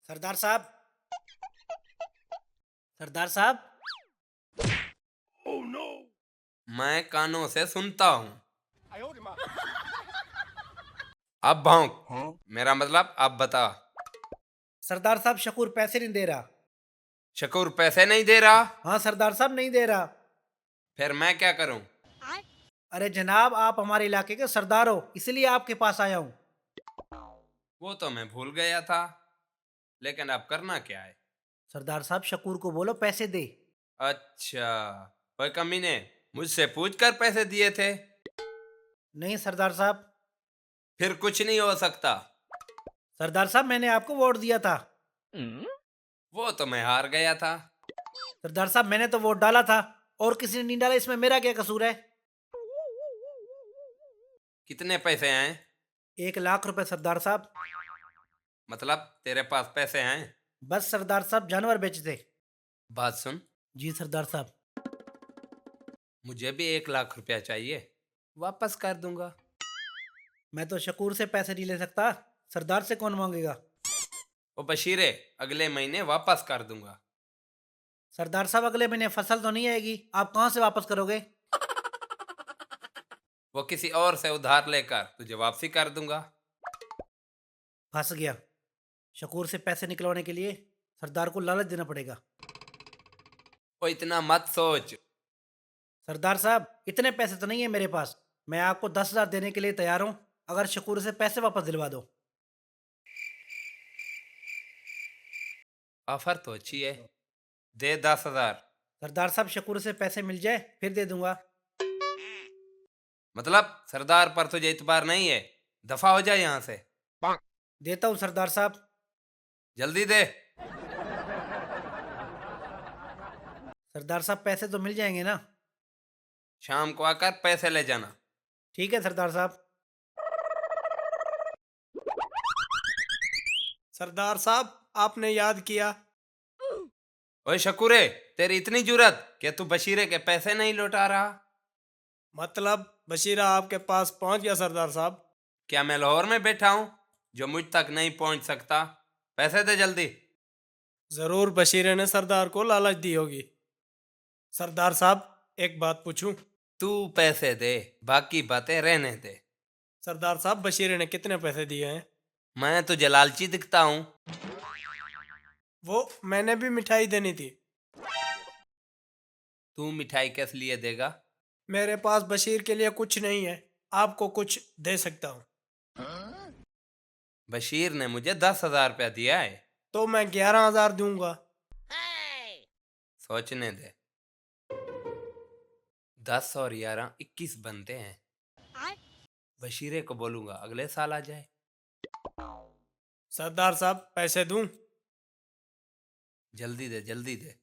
सरदार साहब। सरदार साहब। मैं कानों से सुनता हूँ। अब भौंक। मेरा मतलब अब बता। सरदार साहब, शकूर पैसे नहीं दे रहा। शकूर पैसे नहीं दे रहा? हाँ सरदार साहब, नहीं दे रहा। फिर मैं क्या करूं? अरे जनाब, आप हमारे इलाके के सरदार हो, इसलिए आपके पास आया हूँ। वो तो मैं भूल गया था, लेकिन अब करना क्या है? सरदार साहब, शकूर को बोलो पैसे दे। अच्छा, कोई कमी ने मुझसे पूछ कर पैसे दिए थे? नहीं सरदार साहब। फिर कुछ नहीं हो सकता। सरदार साहब, मैंने आपको वोट दिया था। वो तो मैं हार गया था। सरदार साहब, मैंने तो वोट डाला था और किसी ने नहीं डाला, इसमें मेरा क्या कसूर है? कितने पैसे हैं? 1 लाख रुपए सरदार साहब। मतलब तेरे पास पैसे हैं? बस सरदार साहब, जानवर बेचते। बात सुन, जी सरदार साहब। मुझे भी 1 लाख रुपया चाहिए, वापस कर दूंगा। मैं तो शकूर से पैसे नहीं ले सकता, सरदार से कौन मांगेगा? ओ बशीरे, अगले महीने वापस कर दूंगा। सरदार साहब, अगले महीने फसल तो नहीं आएगी, आप कहाँ से वापस करोगे? वो किसी और से उधार लेकर तुझे वापसी कर दूंगा। फंस गया। शकूर से पैसे निकलवाने के लिए सरदार को लालच देना पड़ेगा। ओ इतना मत सोच। सरदार साहब, इतने पैसे तो नहीं है मेरे पास। मैं आपको 10,000 देने के लिए तैयार हूँ, अगर शकूर से पैसे वापस दिलवा दो। ऑफर तो अच्छी है, दे 10,000। सरदार साहब, शकूर से पैसे मिल जाए फिर दे दूंगा। मतलब सरदार पर तुझे इतबार नहीं है? दफा हो जाए यहाँ से। देता हूँ सरदार साहब। जल्दी दे। सरदार साहब, पैसे तो मिल जाएंगे ना? शाम को आकर पैसे ले जाना। ठीक है सरदार साहब। सरदार साहब, आपने याद किया। ओए शकूरे, तेरी इतनी जुरत कि तू बशीरे के पैसे नहीं लौटा रहा? मतलब बशीरा आपके पास पहुंच गया सरदार साहब। क्या मैं लाहौर में बैठा हूँ जो मुझ तक नहीं पहुंच सकता? पैसे दे जल्दी। जरूर बशीरे ने सरदार को लालच दी होगी। सरदार साहब, एक बात पूछूं? तू पैसे दे, बाकी बातें रहने दे। सरदार साहब, बशीरे ने कितने पैसे दिए हैं? मैं तुझे लालची दिखता हूँ? वो मैंने भी मिठाई देनी थी। तू मिठाई किस लिए देगा? मेरे पास बशीर के लिए कुछ नहीं है, आपको कुछ दे सकता हूँ। बशीर ने मुझे 10,000 रुपया दिया है। तो मैं 11,000 दूंगा। सोचने दे। 10 और 11 21 बनते हैं। बशीरे को बोलूंगा अगले साल आ जाए। सरदार साहब, पैसे दूं? जल्दी दे, जल्दी दे।